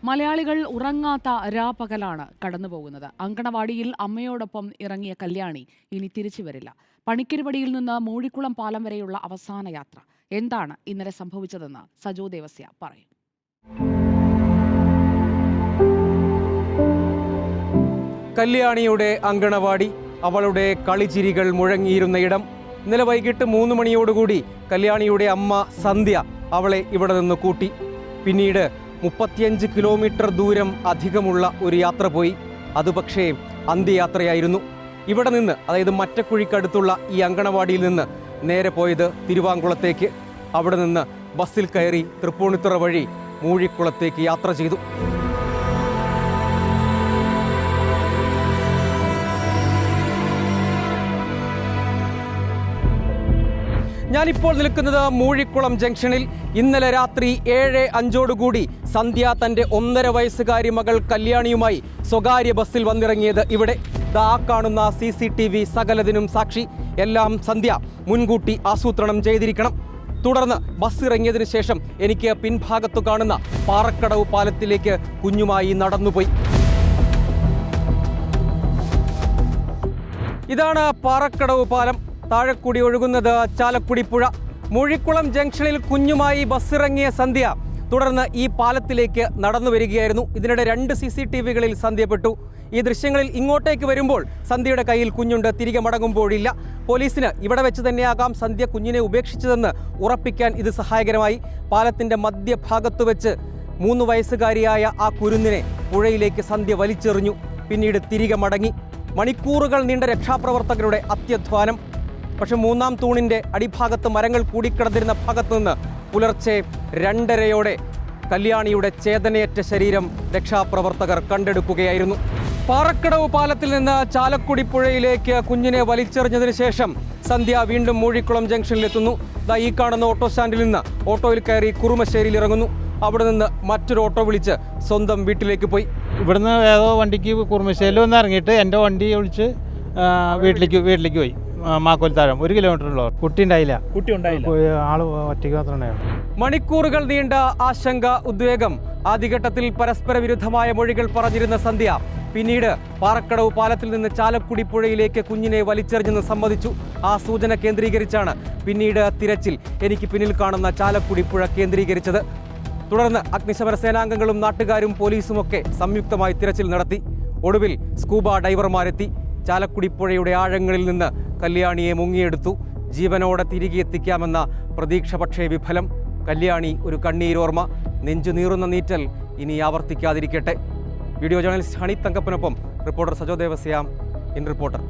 മലയാളികൾ ഉറങ്ങാത്ത രാപകലാണ് കടന്നുപോകുന്നത്. അങ്കണവാടിയിൽ അമ്മയോടൊപ്പം ഇറങ്ങിയ കല്യാണി ഇനി തിരിച്ചു വരില്ല. പണിക്കരുപടിയിൽ നിന്ന് മൂഴിക്കുളം പാലം വരെയുള്ള അവസാന യാത്ര. എന്താണ് ഇന്നലെ സംഭവിച്ചതെന്ന് സജോ ദേവസ്യ പറയും. കല്യാണിയുടെ അങ്കണവാടി, അവളുടെ കളിച്ചിരികൾ മുഴങ്ങിയിരുന്ന ഇടം. ഇന്നലെ വൈകിട്ട് 3 മണിയോടുകൂടി കല്യാണിയുടെ അമ്മ സന്ധ്യ അവളെ ഇവിടെ നിന്ന് കൂട്ടി. പിന്നീട് 35 കിലോമീറ്റർ ദൂരം അധികമുള്ള ഒരു യാത്ര പോയി. അത് പക്ഷേ അന്ത്യയാത്രയായിരുന്നു. ഇവിടെ നിന്ന്, അതായത് മറ്റക്കുഴിക്കടുത്തുള്ള ഈ അങ്കണവാടിയിൽ നിന്ന് നേരെ പോയത് തിരുവാങ്കുളത്തേക്ക്. അവിടെ നിന്ന് ബസ്സിൽ കയറി തൃപ്പൂണിത്തുറ വഴി മൂഴിക്കുളത്തേക്ക് യാത്ര ചെയ്തു. ഞാനിപ്പോൾ നിൽക്കുന്നത് മൂഴിക്കുളം ജംഗ്ഷനിൽ. ഇന്നലെ രാത്രി 7:05 സന്ധ്യ തൻ്റെ 1.5 വയസ്സുകാരി മകൾ കല്യാണിയുമായി സ്വകാര്യ ബസ്സിൽ വന്നിറങ്ങിയത് ഇവിടെ. ആ കാണുന്ന CCTV സകലതിനും സാക്ഷി. എല്ലാം സന്ധ്യ മുൻകൂട്ടി ആസൂത്രണം ചെയ്തിരിക്കണം. തുടർന്ന് ബസ് ഇറങ്ങിയതിനു ശേഷം എനിക്ക് പിൻഭാഗത്തു കാണുന്ന പാറക്കടവ് പാലത്തിലേക്ക് കുഞ്ഞുമായി നടന്നുപോയി. ഇതാണ് പാറക്കടവ് പാലം. താഴെക്കൂടി ഒഴുകുന്നത് ചാലക്കുടി പുഴ. മൂഴിക്കുളം ജംഗ്ഷനിൽ കുഞ്ഞുമായി ബസ്സിറങ്ങിയ സന്ധ്യ തുടർന്ന് ഈ പാലത്തിലേക്ക് നടന്നു വരികയായിരുന്നു. ഇതിനിടെ 2 CCTVകളിൽ സന്ധ്യ പെട്ടു. ഈ ദൃശ്യങ്ങളിൽ ഇങ്ങോട്ടേക്ക് വരുമ്പോൾ സന്ധ്യയുടെ കയ്യിൽ കുഞ്ഞുണ്ട്, തിരികെ മടങ്ങുമ്പോഴില്ല. പോലീസിന് ഇവിടെ വെച്ച് തന്നെയാകാം സന്ധ്യ കുഞ്ഞിനെ ഉപേക്ഷിച്ചതെന്ന് ഉറപ്പിക്കാൻ ഇത് സഹായകരമായി. പാലത്തിൻ്റെ മധ്യഭാഗത്ത് വെച്ച് 3 വയസ്സുകാരിയായ ആ കുരുന്നിനെ പുഴയിലേക്ക് സന്ധ്യ വലിച്ചെറിഞ്ഞു. പിന്നീട് തിരികെ മടങ്ങി. മണിക്കൂറുകൾ നീണ്ട രക്ഷാപ്രവർത്തകരുടെ അത്യധ്വാനം. പക്ഷെ 3-ാം തൂണിൻ്റെ അടിഭാഗത്ത് മരങ്ങൾ കൂടിക്കിടന്നിരുന്ന ഭാഗത്തു നിന്ന് പുലർച്ചെ 2:30 കല്യാണിയുടെ ചേതനയേറ്റ ശരീരം രക്ഷാപ്രവർത്തകർ കണ്ടെടുക്കുകയായിരുന്നു. പാറക്കടവ് പാലത്തിൽ നിന്ന് ചാലക്കുടി പുഴയിലേക്ക് കുഞ്ഞിനെ വലിച്ചെറിഞ്ഞതിന് ശേഷം സന്ധ്യ വീണ്ടും മൂഴിക്കുളം ജംഗ്ഷനിലെത്തുന്നു. ഈ കാണുന്ന ഓട്ടോ സ്റ്റാൻഡിൽ നിന്ന് ഓട്ടോയിൽ കയറി കുറുമശ്ശേരിയിൽ ഇറങ്ങുന്നു. അവിടെ നിന്ന് മറ്റൊരു ഓട്ടോ വിളിച്ച് സ്വന്തം വീട്ടിലേക്ക് പോയി. ഇവിടുന്ന് ഏതോ വണ്ടിക്ക് കുറുമശ്ശേരിയിൽ വന്ന് ഇറങ്ങിയിട്ട് എൻ്റെ വണ്ടി വിളിച്ച് വീട്ടിലേക്ക് പോയി. മാക്കോൽത്താഴം 1 കിലോമീറ്ററുള്ള. കുട്ടി ഉണ്ടായില്ല. ആള് ഒറ്റയ്ക്ക് മാത്രം ഉണ്ടായിരുന്നു. മണിക്കൂറുകൾ നീണ്ട ആശങ്ക, ഉദ്വേഗം. ആദ്യഘട്ടത്തിൽ പരസ്പര വിരുദ്ധമായ മൊഴികൾ പറഞ്ഞിരുന്ന സന്ധ്യ പിന്നീട് പാറക്കടവ് പാലത്തിൽ നിന്ന് ചാലക്കുടി പുഴയിലേക്ക് കുഞ്ഞിനെ വലിച്ചെറിഞ്ഞെന്ന് സമ്മതിച്ചു. ആ സൂചന കേന്ദ്രീകരിച്ചാണ് പിന്നീട് തിരച്ചിൽ എനിക്ക് പിന്നിൽ കാണുന്ന ചാലക്കുടി പുഴ കേന്ദ്രീകരിച്ചത്. തുടർന്ന് അഗ്നിശമന സേനാംഗങ്ങളും നാട്ടുകാരും പോലീസുമൊക്കെ സംയുക്തമായി തിരച്ചിൽ നടത്തി. ഒടുവിൽ സ്കൂബ ഡൈവർമാരെത്തി. ചാലക്കുടി പുഴയുടെ ആഴങ്ങളിൽ നിന്ന് കല്യാണിയെ മുങ്ങിയെടുത്തു. ജീവനോടെ തിരികെ എത്തിക്കാമെന്ന പ്രതീക്ഷ പക്ഷേ വിഫലം. കല്യാണി ഒരു കണ്ണീരോർമ്മ. നെഞ്ചു നീറുന്ന നീറ്റൽ ഇനി ആവർത്തിക്കാതിരിക്കട്ടെ. വീഡിയോ ജേർണലിസ്റ്റ് ഹണി തങ്കപ്പനൊപ്പം reporter Sajo Devasya, in reporter.